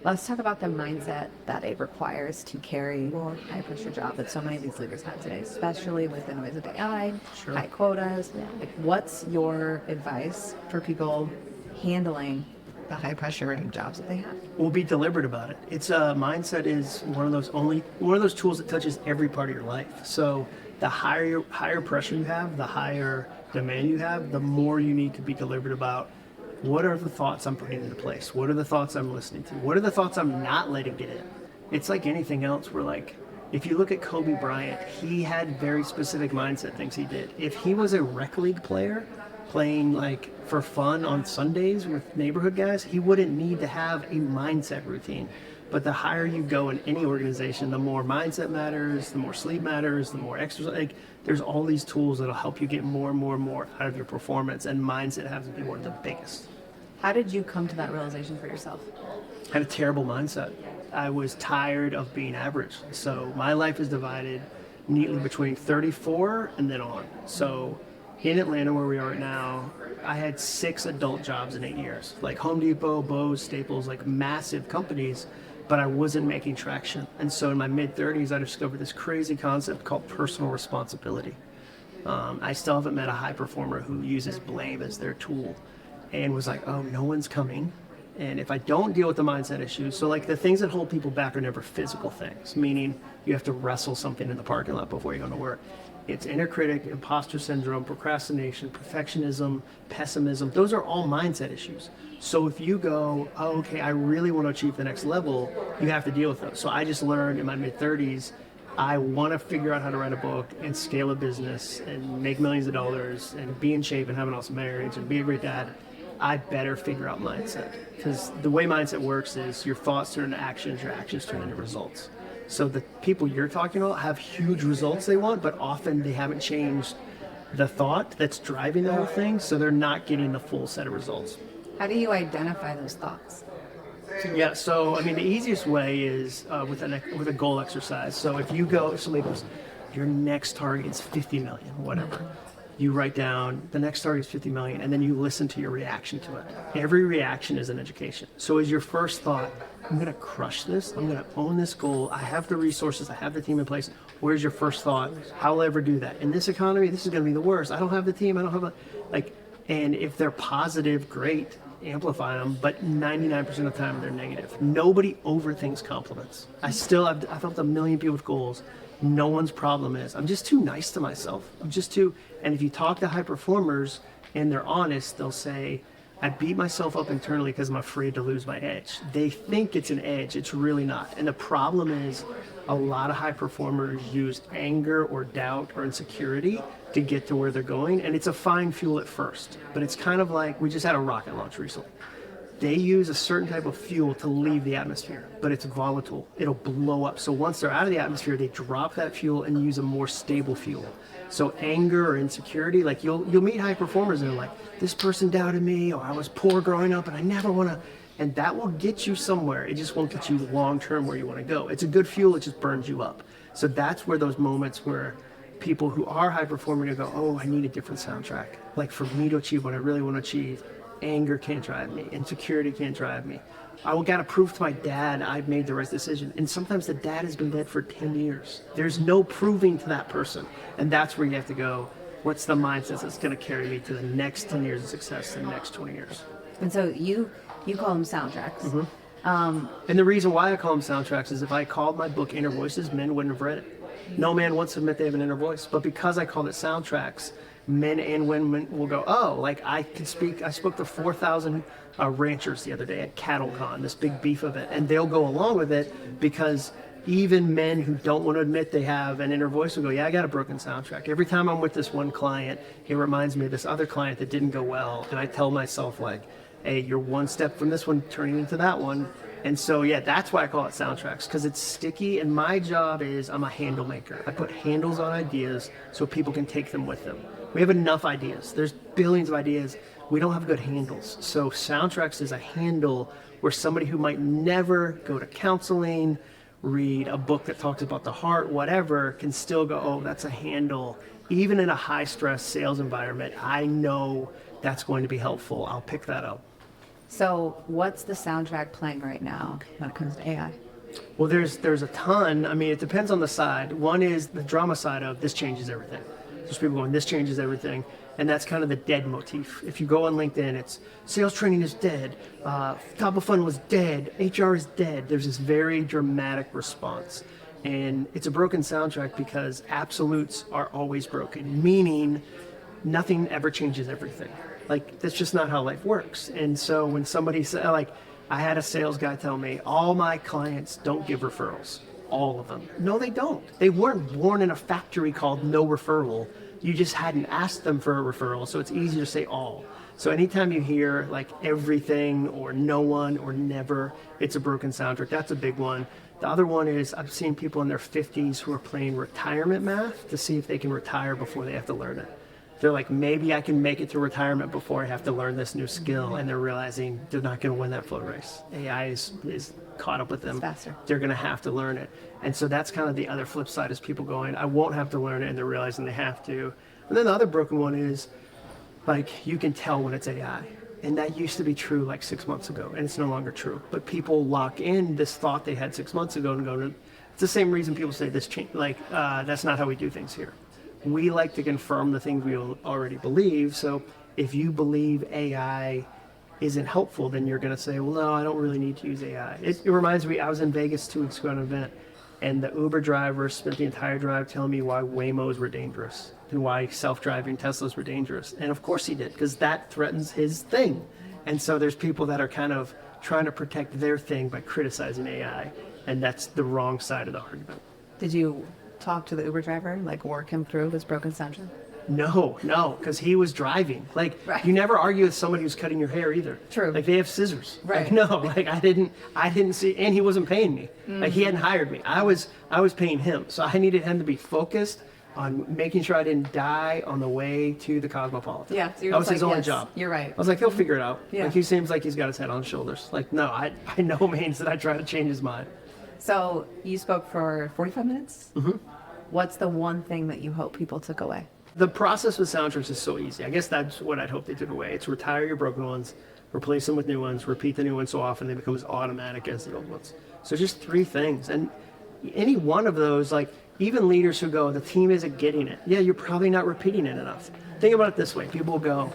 Let's talk about the mindset that it requires to carry a high pressure job that so many of these leaders have today, especially with the noise of AI, Sure. high quotas. Like, what's your advice for people handling the high pressure jobs that they have? We'll be deliberate about it. It's a mindset is one of those tools that touches every part of your life. So the higher pressure you have, the higher demand you have, the more you need to be deliberate about what are the thoughts I'm putting into place? What are the thoughts I'm listening to? What are the thoughts I'm not letting get in? It's like anything else. We're like, if you look at Kobe Bryant, he had very specific mindset things he did. If he was a rec league player playing like for fun on Sundays with neighborhood guys, he wouldn't need to have a mindset routine. But the higher you go in any organization, the more mindset matters, the more sleep matters, the more exercise. Like, there's all these tools that'll help you get more and more and more out of your performance, and mindset has to be one of the biggest. How did you come to that realization for yourself? I had a terrible mindset. I was tired of being average. So my life is divided neatly between 34 and then on. So in Atlanta, where we are right now, I had 6 adult jobs in 8 years, like Home Depot, Bose, Staples, like massive companies, but I wasn't making traction. And so in my mid-30s, I discovered this crazy concept called personal responsibility. I still haven't met a high performer who uses blame as their tool and was like, oh, no one's coming. And if I don't deal with the mindset issues, so like the things that hold people back are never physical things, meaning you have to wrestle something in the parking lot before you go to work. It's inner critic, imposter syndrome, procrastination, perfectionism, pessimism. Those are all mindset issues. So if you go, oh, okay, I really want to achieve the next level, you have to deal with those. So I just learned in my mid-30s, I want to figure out how to write a book and scale a business and make millions of dollars and be in shape and have an awesome marriage and be a great dad. I better figure out mindset, because the way mindset works is your thoughts turn into actions, your actions turn into results. So the people you're talking about have huge results they want, but often they haven't changed the thought that's driving the whole thing, so they're not getting the full set of results. How do you identify those thoughts? Yeah, so I mean the easiest way is with a goal exercise. So if somebody goes, your next target is 50 million, whatever. You write down the next target is 50 million, and then you listen to your reaction to it. Every reaction is an education. So is your first thought, I'm going to crush this, I'm going to own this goal, I have the resources, I have the team in place. Where's your first thought? How will I ever do that? In this economy, this is going to be the worst. I don't have the team, I don't have and if they're positive, great, amplify them, but 99% of the time they're negative. Nobody overthinks compliments. I've helped a million people with goals. No one's problem is, I'm just too nice to myself. And if you talk to high performers and they're honest, they'll say, I beat myself up internally because I'm afraid to lose my edge. They think it's an edge, it's really not. And the problem is a lot of high performers use anger or doubt or insecurity to get to where they're going. And it's a fine fuel at first, but it's kind of like, we just had a rocket launch recently. They use a certain type of fuel to leave the atmosphere, but it's volatile. It'll blow up. So once they're out of the atmosphere, they drop that fuel and use a more stable fuel. So anger or insecurity, like you'll meet high performers and they're like, this person doubted me, or I was poor growing up and I never want to, and that will get you somewhere. It just won't get you long term where you want to go. It's a good fuel, it just burns you up. So that's where those moments where people who are high performing go, oh, I need a different soundtrack. Like for me to achieve what I really want to achieve, anger can't drive me, insecurity can't drive me. I got to prove to my dad I've made the right decision. And sometimes the dad has been dead for 10 years. There's no proving to that person. And that's where you have to go, what's the mindset that's going to carry me to the next 10 years of success, the next 20 years? And so you call them soundtracks. Mm-hmm. And the reason why I call them soundtracks is if I called my book Inner Voices, men wouldn't have read it. No man wants to admit they have an inner voice. But because I called it soundtracks, men and women will go, oh, like I spoke to 4,000 ranchers the other day at CattleCon, this big beef event, and they'll go along with it because even men who don't want to admit they have an inner voice will go, yeah, I got a broken soundtrack. Every time I'm with this one client, it reminds me of this other client that didn't go well, and I tell myself like, hey, you're one step from this one turning into that one. And so, yeah, that's why I call it soundtracks, because it's sticky, and my job is I'm a handle maker. I put handles on ideas so people can take them with them. We have enough ideas. There's billions of ideas. We don't have good handles. So soundtracks is a handle where somebody who might never go to counseling, read a book that talks about the heart, whatever, can still go, oh, that's a handle. Even in a high stress sales environment, I know that's going to be helpful. I'll pick that up. So what's the soundtrack playing right now when it comes to AI? Well, there's a ton. I mean, it depends on the side. One is the drama side of this changes everything. There's people going, this changes everything. And that's kind of the dead motif. If you go on LinkedIn, it's sales training is dead, top of funnel is dead, HR is dead. There's this very dramatic response. And it's a broken soundtrack because absolutes are always broken, meaning nothing ever changes everything. Like, that's just not how life works. And so when somebody said, like, I had a sales guy tell me, all my clients don't give referrals. All of them. No, they don't. They weren't born in a factory called no referral. You just hadn't asked them for a referral, so it's easier to say all. So anytime you hear like everything or no one or never, it's a broken soundtrack. That's a big one. The other one is I've seen people in their 50s who are playing retirement math to see if they can retire before they have to learn it. They're like, maybe I can make it to retirement before I have to learn this new skill. And they're realizing they're not going to win that foot race. AI is caught up with them. It's faster. They're going to have to learn it. And so that's kind of the other flip side is people going, I won't have to learn it. And they're realizing they have to. And then the other broken one is like, you can tell when it's AI. And that used to be true like 6 months ago. And it's no longer true. But people lock in this thought they had 6 months ago and go, it's the same reason people say this change, like, that's not how we do things here. We like to confirm the things we already believe. So if you believe AI isn't helpful, then you're going to say, well, no, I don't really need to use AI. It reminds me, I was in Vegas 2 weeks ago at an event, and the Uber driver spent the entire drive telling me why Waymos were dangerous and why self-driving Teslas were dangerous. And of course he did, because that threatens his thing. And so there's people that are kind of trying to protect their thing by criticizing AI, and that's the wrong side of the argument. Did you talk to the Uber driver, like work him through his broken soundtrack? No, because he was driving. Like, Right. You never argue with somebody who's cutting your hair either. True. Like, they have scissors. Right. Like, no, like I didn't see, and he wasn't paying me. Like, he hadn't hired me. I was paying him. So I needed him to be focused on making sure I didn't die on the way to the Cosmopolitan. Yeah, so you're that was just his like, only yes, job. you're right. I was like, he'll figure it out. Yeah. Like, he seems like he's got his head on his shoulders. Like, no, I no means that I try to change his mind. So you spoke for 45 minutes? Mm-hmm. What's the one thing that you hope people took away? The process with soundtracks is so easy. I guess that's what I'd hope they took away. It's retire your broken ones, replace them with new ones, repeat the new ones so often they become as automatic as the old ones. So just 3 things. And any one of those, like even leaders who go, the team isn't getting it. Yeah, you're probably not repeating it enough. Think about it this way. People will go,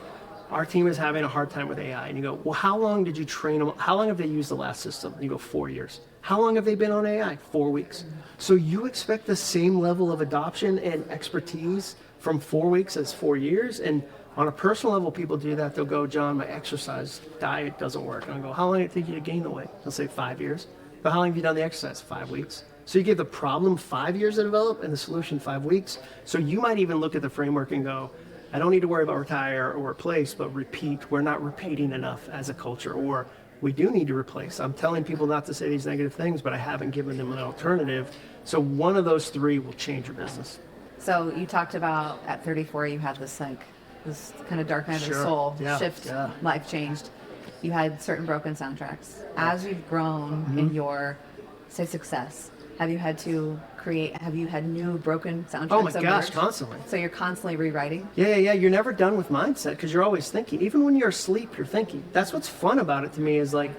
our team is having a hard time with AI. And you go, well, how long did you train them? How long have they used the last system? And you go, 4 years. How long have they been on AI? 4 weeks. So you expect the same level of adoption and expertise from 4 weeks as 4 years? And on a personal level, people do that. They'll go, John, my exercise diet doesn't work. And I go, how long did it take you to gain the weight? They'll say 5 years. But how long have you done the exercise? 5 weeks. So you give the problem 5 years to develop and the solution 5 weeks. So you might even look at the framework and go, I don't need to worry about retire or replace, but repeat. We're not repeating enough as a culture, or we do need to replace. I'm telling people not to say these negative things, but I haven't given them an alternative. So one of those 3 will change your business. So you talked about at 34, you had this kind of dark night of the soul shift, life changed. You had certain broken soundtracks. As you've grown in your, say, success, have you had new broken soundtracks? Oh my gosh, emerge? constantly. So you're constantly rewriting? Yeah. You're never done with mindset because you're always thinking. Even when you're asleep, you're thinking. That's what's fun about it to me is like,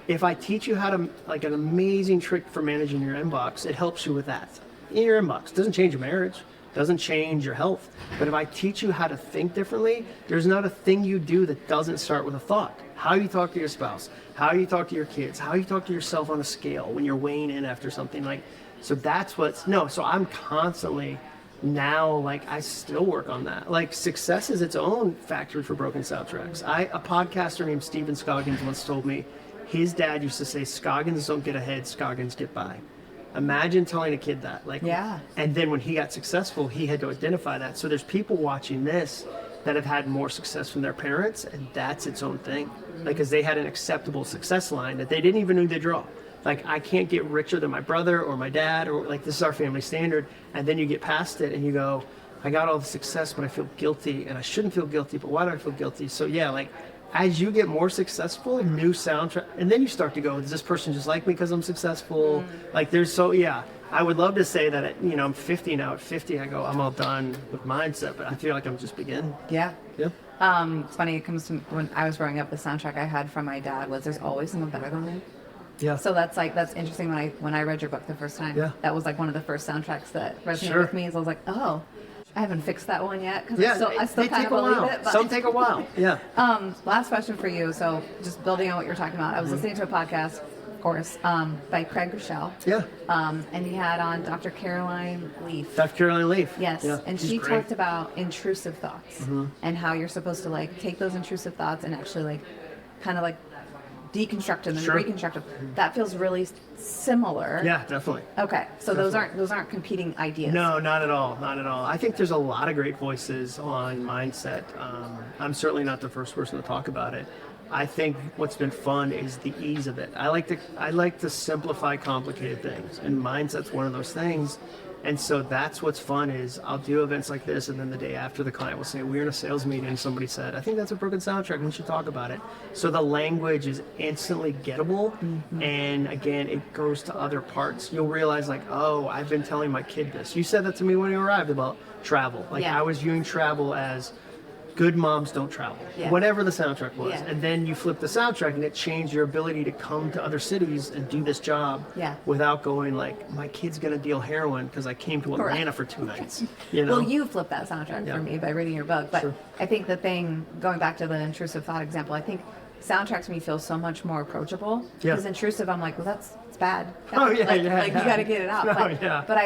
if I teach you how to, like an amazing trick for managing your inbox, it helps you with that. In your inbox, doesn't change your marriage, doesn't change your health. But if I teach you how to think differently, there's not a thing you do that doesn't start with a thought. How you talk to your spouse, how you talk to your kids, how you talk to yourself on a scale when you're weighing in after something like, so that's so I'm constantly now, like I still work on that. Like success is its own factory for broken soundtracks. A podcaster named Stephen Scoggins once told me, his dad used to say, Scoggins don't get ahead, Scoggins get by. Imagine telling a kid that. Like, yeah. And then when he got successful, he had to identify that. So there's people watching this that have had more success from their parents, and that's its own thing. Like, because they had an acceptable success line that they didn't even know they draw. Like, I can't get richer than my brother or my dad, or like, this is our family standard. And then you get past it and you go, I got all the success, but I feel guilty, and I shouldn't feel guilty, but why do I feel guilty? So yeah, like, as you get more successful, new soundtrack, and then you start to go, does this person just like me because I'm successful? Like I would love to say that, I'm 50 now. At 50, I go, I'm all done with mindset, but I feel like I'm just beginning. Yeah. Yeah. It's funny, it comes to when I was growing up, the soundtrack I had from my dad was "There's always someone better than me." Yeah. So that's interesting. When I read your book the first time, that was like one of the first soundtracks that resonated with me. So I was like, oh, I haven't fixed that one yet because I still kind of believe it. But Some take a while. Yeah. Last question for you. So just building on what you're talking about, I was listening to a podcast, of course, by Craig Rochelle. Yeah. And he had on Dr. Caroline Leaf. Dr. Caroline Leaf. Yes. Yeah, And she talked about intrusive thoughts and how you're supposed to like take those intrusive thoughts and actually like kind of like deconstruct them and reconstruct them. That feels really similar. Yeah, definitely. Okay, so those aren't competing ideas. No, not at all. Not at all. I think there's a lot of great voices on mindset. I'm certainly not the first person to talk about it. I think what's been fun is the ease of it. I like to simplify complicated things, and mindset's one of those things. And so that's what's fun is I'll do events like this, and then the day after the client will say, we're in a sales meeting and somebody said, I think that's a broken soundtrack, we should talk about it. So the language is instantly gettable, and again, it goes to other parts. You'll realize like, oh, I've been telling my kid this. You said that to me when you arrived about travel. Like I was viewing travel as good moms don't travel, whatever the soundtrack was. And then you flip the soundtrack and it changed your ability to come to other cities and do this job without going like, my kid's going to deal heroin because I came to Atlanta for 2 nights. You know? Well, you flipped that soundtrack for me by reading your book. But I think the thing, going back to the intrusive thought example, I think soundtrack to me feels so much more approachable. Because intrusive, I'm like, well, it's bad. Like, you got to get it out. No, but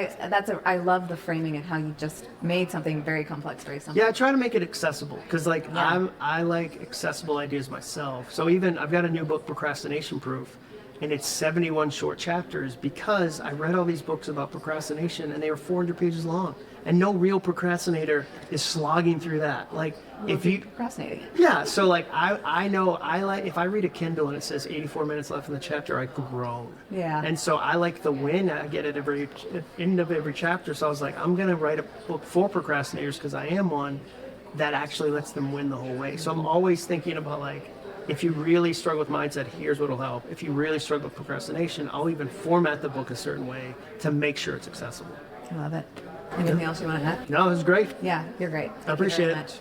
I love the framing and how you just made something very complex very simple. Yeah, I try to make it accessible because like I like accessible ideas myself. So even I've got a new book, Procrastination Proof, and it's 71 short chapters because I read all these books about procrastination and they were 400 pages long. And no real procrastinator is slogging through that. Like if you procrastinating. Yeah, so like I know I like if I read a Kindle and it says 84 minutes left in the chapter, I groan. Yeah. And so I like the win I get at every end of every chapter. So I was like, I'm gonna write a book for procrastinators because I am one that actually lets them win the whole way. So I'm always thinking about like, if you really struggle with mindset, here's what'll help. If you really struggle with procrastination, I'll even format the book a certain way to make sure it's accessible. I love it. Anything else you want to add? No, it was great. Yeah, you're great. I appreciate it.